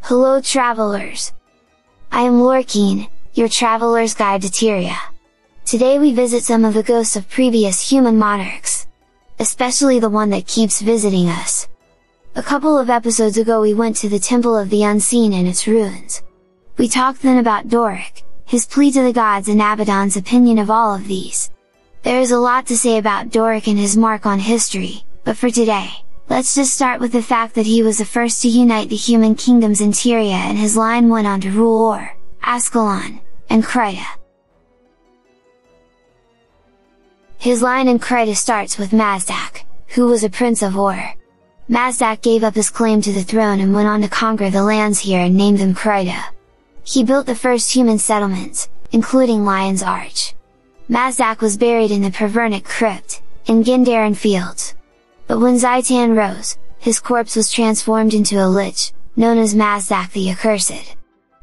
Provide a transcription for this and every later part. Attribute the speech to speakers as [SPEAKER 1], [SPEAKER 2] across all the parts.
[SPEAKER 1] Hello travelers! I am Lorekeen, your traveler's guide to Tyria. Today we visit some of the ghosts of previous human monarchs. Especially the one that keeps visiting us. A couple of episodes ago we went to the Temple of the Unseen and its ruins. We talked then about Doric, his plea to the gods and Abaddon's opinion of all of these. There is a lot to say about Doric and his mark on history, but for today, let's just start with the fact that he was the first to unite the human kingdoms in Tyria and his line went on to rule Or, Ascalon, and Crita. His line in Crita starts with Mazdak, who was a prince of Or. Mazdak gave up his claim to the throne and went on to conquer the lands here and named them Crita. He built the first human settlements, including Lion's Arch. Mazdak was buried in the Pervernic crypt, in Gindaren Fields. But when Zaitan rose, his corpse was transformed into a lich, known as Mazdak the Accursed.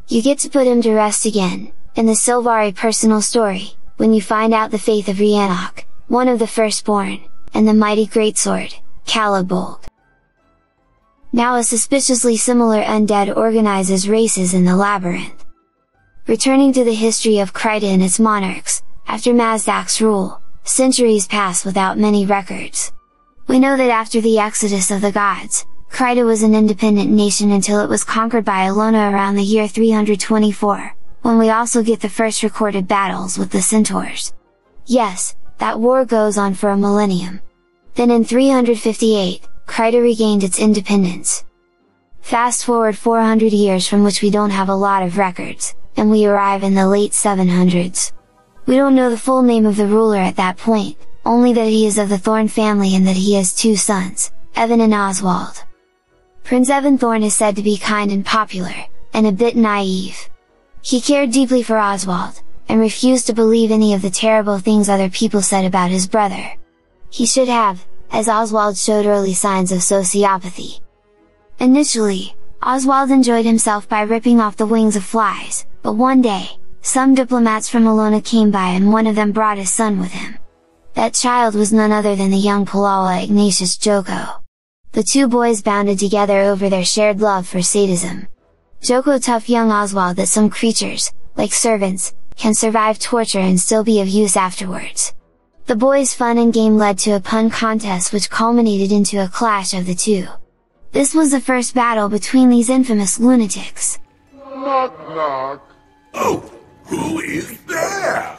[SPEAKER 1] You get to put him to rest again, in the Silvari personal story, when you find out the faith of Rhiannoch, one of the firstborn, and the mighty greatsword, Calibold. Now a suspiciously similar undead organizes races in the labyrinth. Returning to the history of Crita and its monarchs, after Mazdak's rule, centuries pass without many records. We know that after the exodus of the gods, Crita was an independent nation until it was conquered by Alona around the year 324, when we also get the first recorded battles with the centaurs. Yes, that war goes on for a millennium. Then in 358, Crita regained its independence. Fast forward 400 years from which we don't have a lot of records, and we arrive in the late 700s. We don't know the full name of the ruler at that point, only that he is of the Thorn family and that he has two sons, Evan and Oswald. Prince Evan Thorn is said to be kind and popular, and a bit naive. He cared deeply for Oswald, and refused to believe any of the terrible things other people said about his brother. He should have, as Oswald showed early signs of sociopathy. Initially, Oswald enjoyed himself by ripping off the wings of flies, but one day, some diplomats from Alona came by and one of them brought his son with him. That child was none other than the young Palala Ignatius Joko. The two boys bonded together over their shared love for sadism. Joko taught young Oswald that some creatures, like servants, can survive torture and still be of use afterwards. The boys' fun and game led to a pun contest which culminated into a clash of the two. This was the first battle between these infamous lunatics.
[SPEAKER 2] Knock knock!
[SPEAKER 3] Oh, who is there?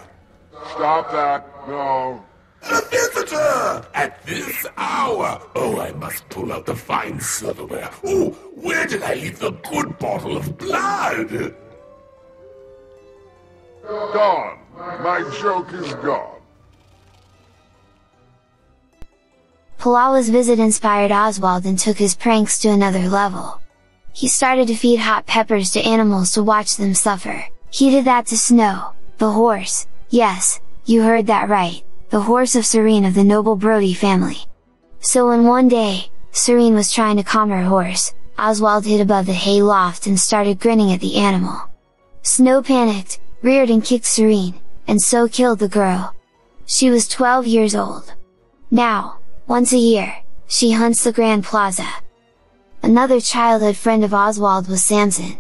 [SPEAKER 2] Stop that, no.
[SPEAKER 3] A visitor! At this hour! Oh, I must pull out the fine silverware. Oh, where did I leave the good bottle of blood?
[SPEAKER 2] Gone. My joke is gone.
[SPEAKER 1] Palala's visit inspired Oswald and took his pranks to another level. He started to feed hot peppers to animals to watch them suffer. He did that to Snow, the horse. Yes, you heard that right. The horse of Serene of the noble Brody family. So when one day, Serene was trying to calm her horse, Oswald hid above the hay loft and started grinning at the animal. Snow panicked, reared and kicked Serene, and so killed the girl. She was 12 years old. Now, once a year, she hunts the Grand Plaza. Another childhood friend of Oswald was Samson.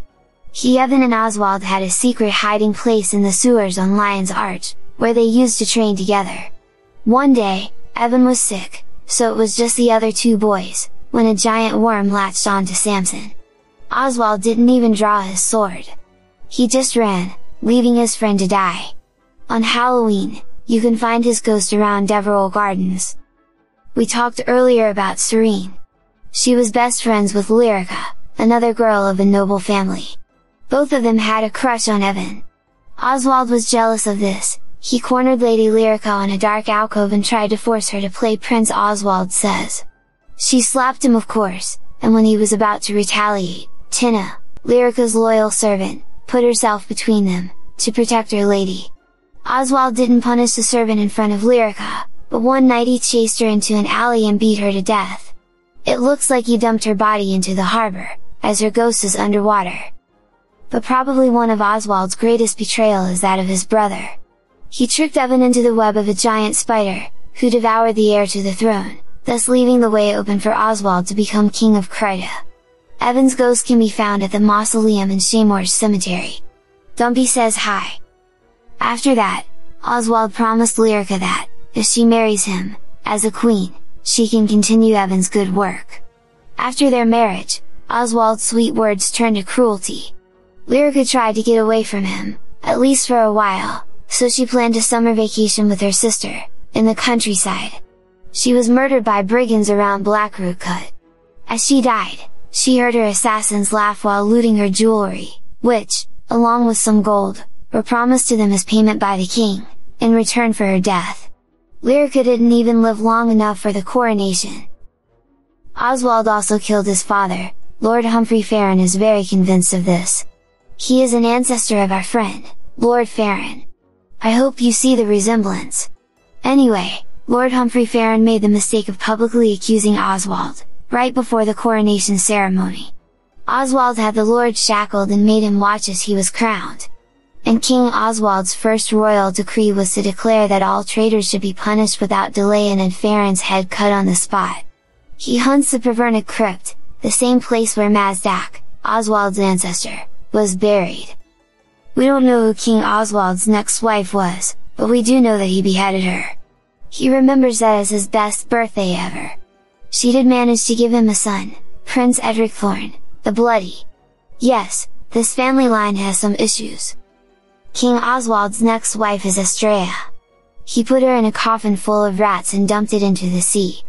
[SPEAKER 1] Evan and Oswald had a secret hiding place in the sewers on Lion's Arch, where they used to train together. One day, Evan was sick, so it was just the other two boys, when a giant worm latched onto Samson. Oswald didn't even draw his sword. He just ran, leaving his friend to die. On Halloween, you can find his ghost around Deverell Gardens. We talked earlier about Serene. She was best friends with Lyrica, another girl of a noble family. Both of them had a crush on Evan. Oswald was jealous of this. He cornered Lady Lyrica in a dark alcove and tried to force her to play Prince Oswald says. She slapped him of course, and when he was about to retaliate, Tina, Lyrica's loyal servant, put herself between them, to protect her lady. Oswald didn't punish the servant in front of Lyrica, but one night he chased her into an alley and beat her to death. It looks like he dumped her body into the harbor, as her ghost is underwater. But probably one of Oswald's greatest betrayal is that of his brother. He tricked Evan into the web of a giant spider, who devoured the heir to the throne, thus leaving the way open for Oswald to become king of Crita. Evan's ghost can be found at the mausoleum in Shamore's cemetery. Dumpy says hi. After that, Oswald promised Lyrica that, if she marries him, as a queen, she can continue Evan's good work. After their marriage, Oswald's sweet words turned to cruelty. Lyrica tried to get away from him, at least for a while, so she planned a summer vacation with her sister, in the countryside. She was murdered by brigands around Blackroot Cut. As she died, she heard her assassins laugh while looting her jewelry, which, along with some gold, were promised to them as payment by the king, in return for her death. Lyrica didn't even live long enough for the coronation. Oswald also killed his father. Lord Humphrey Farron is very convinced of this. He is an ancestor of our friend, Lord Farron. I hope you see the resemblance. Anyway, Lord Humphrey Farron made the mistake of publicly accusing Oswald, right before the coronation ceremony. Oswald had the Lord shackled and made him watch as he was crowned. And King Oswald's first royal decree was to declare that all traitors should be punished without delay and had Farron's head cut on the spot. He hunts the Proverna crypt, the same place where Mazdak, Oswald's ancestor, was buried. We don't know who King Oswald's next wife was, but we do know that he beheaded her. He remembers that as his best birthday ever. She did manage to give him a son, Prince Edric Thorn, the Bloody. Yes, this family line has some issues. King Oswald's next wife is Estrella. He put her in a coffin full of rats and dumped it into the sea.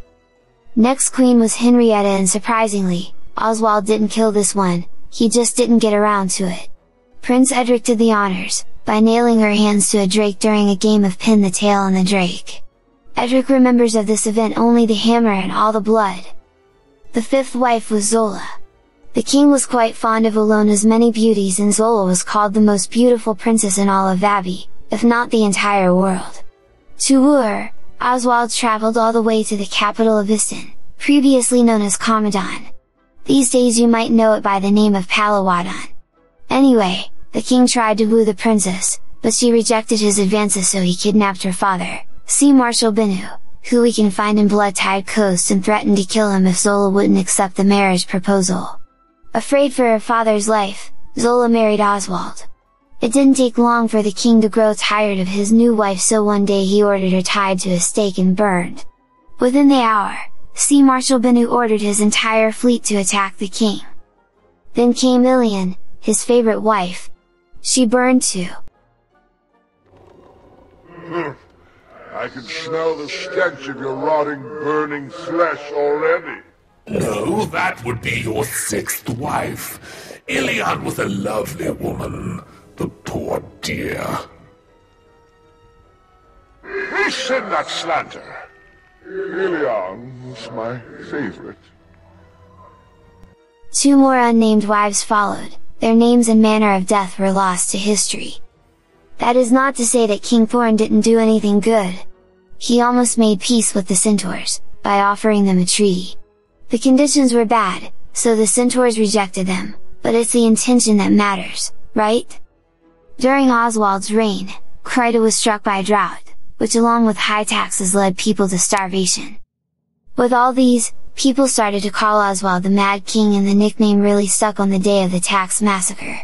[SPEAKER 1] Next queen was Henrietta, and surprisingly, Oswald didn't kill this one, he just didn't get around to it. Prince Edric did the honors, by nailing her hands to a drake during a game of pin the tail on the drake. Edric remembers of this event only the hammer and all the blood. The fifth wife was Zola. The king was quite fond of Olona's many beauties, and Zola was called the most beautiful princess in all of Vabi, if not the entire world. To woo her, Oswald traveled all the way to the capital of Istan, previously known as Kamadan. These days you might know it by the name of Palawadan. Anyway, the king tried to woo the princess, but she rejected his advances, so he kidnapped her father, Sea Marshal Binu, who we can find in Blood-Tide Coast, and threatened to kill him if Zola wouldn't accept the marriage proposal. Afraid for her father's life, Zola married Oswald. It didn't take long for the king to grow tired of his new wife, so one day he ordered her tied to a stake and burned. Within the hour, Sea Marshal Binu ordered his entire fleet to attack the king. Then came Ilian, his favorite wife. She burned too.
[SPEAKER 2] I can smell the stench of your rotting, burning flesh already.
[SPEAKER 3] No, that would be your sixth wife. Ilian was a lovely woman. The poor dear.
[SPEAKER 2] Rescind that slander. Ilian was my favorite.
[SPEAKER 1] Two more unnamed wives followed. Their names and manner of death were lost to history. That is not to say that King Thorn didn't do anything good. He almost made peace with the centaurs, by offering them a treaty. The conditions were bad, so the centaurs rejected them, but it's the intention that matters, right? During Oswald's reign, Kryta was struck by drought, which along with high taxes led people to starvation. With all these, people started to call Oswald the Mad King, and the nickname really stuck on the day of the tax massacre.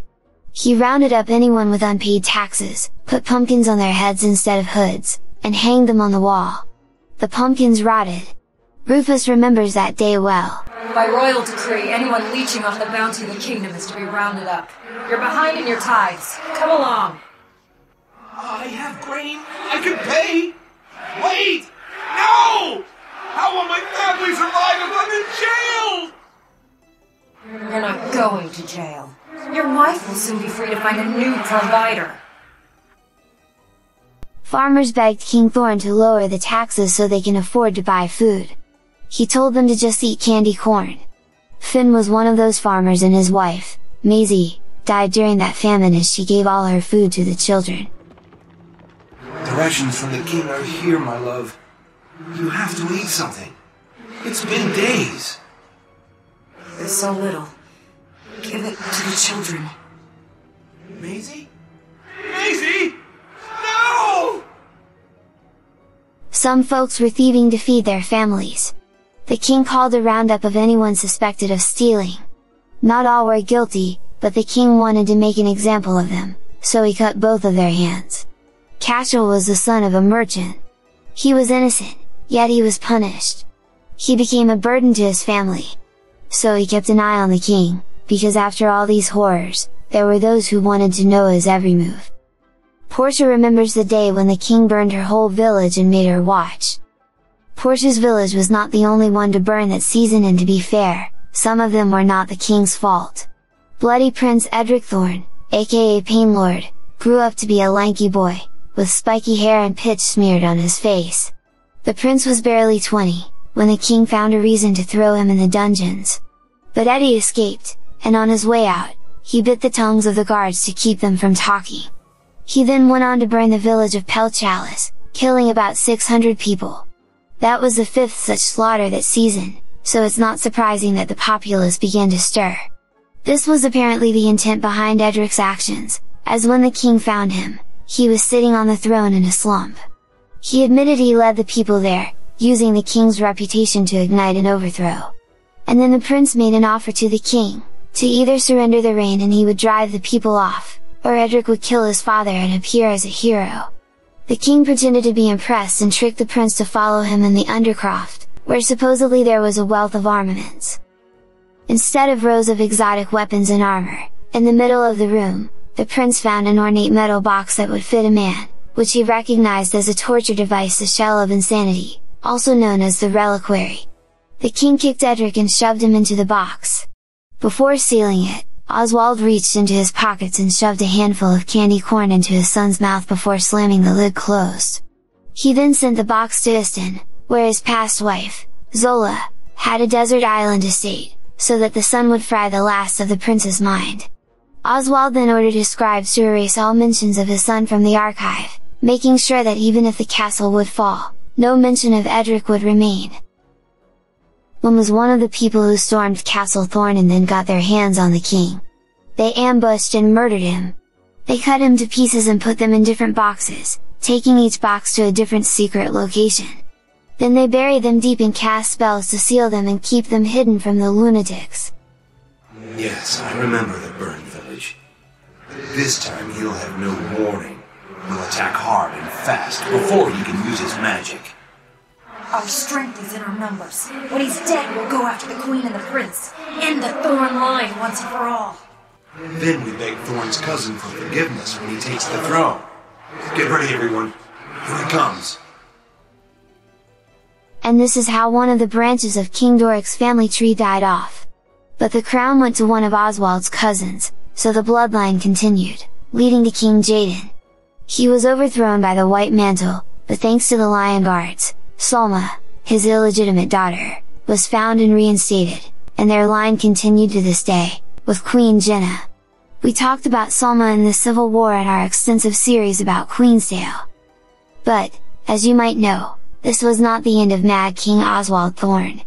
[SPEAKER 1] He rounded up anyone with unpaid taxes, put pumpkins on their heads instead of hoods, and hanged them on the wall. The pumpkins rotted. Rufus remembers that day well.
[SPEAKER 4] By royal decree, anyone leeching off the bounty of the kingdom is to be rounded up. You're behind in your tithes. Come along!
[SPEAKER 5] I have grain I can pay! Wait! No! How will my family survive if I'm in jail?
[SPEAKER 4] You're not going to jail. Your wife will soon be free to find a new provider.
[SPEAKER 1] Farmers begged King Thorn to lower the taxes so they can afford to buy food. He told them to just eat candy corn. Finn was one of those farmers, and his wife, Maisie, died during that famine as she gave all her food to the children.
[SPEAKER 5] The rations from the king are here, my love. You have to eat something. It's been days.
[SPEAKER 4] There's so little. Give it to the children.
[SPEAKER 5] Maisie? Maisie! No!
[SPEAKER 1] Some folks were thieving to feed their families. The king called a roundup of anyone suspected of stealing. Not all were guilty, but the king wanted to make an example of them, so he cut both of their hands. Cashel was the son of a merchant. He was innocent, yet he was punished. He became a burden to his family. So he kept an eye on the king, because after all these horrors, there were those who wanted to know his every move. Portia remembers the day when the king burned her whole village and made her watch. Portia's village was not the only one to burn that season, and to be fair, some of them were not the king's fault. Bloody Prince Edric Thorn, aka Pain Lord, grew up to be a lanky boy, with spiky hair and pitch smeared on his face. The prince was barely 20, when the king found a reason to throw him in the dungeons. But Eddie escaped, and on his way out, he bit the tongues of the guards to keep them from talking. He then went on to burn the village of Pelchalis, killing about 600 people. That was the 5th such slaughter that season, so it's not surprising that the populace began to stir. This was apparently the intent behind Edric's actions, as when the king found him, he was sitting on the throne in a slump. He admitted he led the people there, using the king's reputation to ignite an overthrow. And then the prince made an offer to the king, to either surrender the reign and he would drive the people off, or Edric would kill his father and appear as a hero. The king pretended to be impressed and tricked the prince to follow him in the Undercroft, where supposedly there was a wealth of armaments. Instead of rows of exotic weapons and armor, in the middle of the room, the prince found an ornate metal box that would fit a man, which he recognized as a torture device, the Shell of Insanity, also known as the Reliquary. The king kicked Edric and shoved him into the box. Before sealing it, Oswald reached into his pockets and shoved a handful of candy corn into his son's mouth before slamming the lid closed. He then sent the box to Iston, where his past wife, Zola, had a desert island estate, so that the son would fry the last of the prince's mind. Oswald then ordered his scribes to erase all mentions of his son from the archive, making sure that even if the castle would fall, no mention of Edric would remain. One was one of the people who stormed Castle Thorn and then got their hands on the king. They ambushed and murdered him. They cut him to pieces and put them in different boxes, taking each box to a different secret location. Then they buried them deep and cast spells to seal them and keep them hidden from the lunatics.
[SPEAKER 5] Yes, I remember the burned village. This time he'll have no warning. He'll attack hard and fast, before he can use his magic.
[SPEAKER 4] Our strength is in our numbers. When he's dead, we'll go after the queen and the prince. End the Thorn line once and for all.
[SPEAKER 5] Then we beg Thorn's cousin for forgiveness when he takes the throne. Get ready, everyone. Here he comes.
[SPEAKER 1] And this is how one of the branches of King Doric's family tree died off. But the crown went to one of Oswald's cousins, so the bloodline continued, leading to King Jaden. He was overthrown by the White Mantle, but thanks to the Lion Guards, Salma, his illegitimate daughter, was found and reinstated, and their line continued to this day, with Queen Jenna. We talked about Salma in the Civil War in our extensive series about Queensdale. But, as you might know, this was not the end of Mad King Oswald Thorn.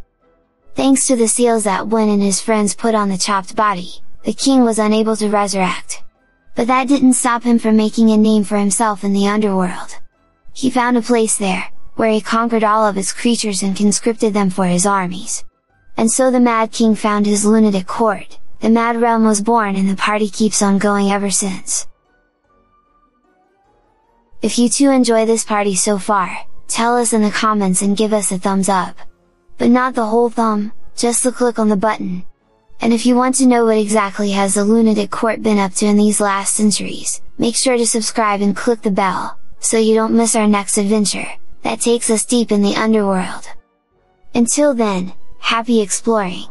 [SPEAKER 1] Thanks to the seals that Wynn and his friends put on the chopped body, the king was unable to resurrect. But that didn't stop him from making a name for himself in the underworld. He found a place there, where he conquered all of its creatures and conscripted them for his armies. And so the Mad King found his lunatic court, the Mad Realm was born, and the party keeps on going ever since. If you too enjoy this party so far, tell us in the comments and give us a thumbs up. But not the whole thumb, just the click on the button. And if you want to know what exactly has the lunatic court been up to in these last centuries, make sure to subscribe and click the bell, so you don't miss our next adventure, that takes us deep in the underworld. Until then, happy exploring!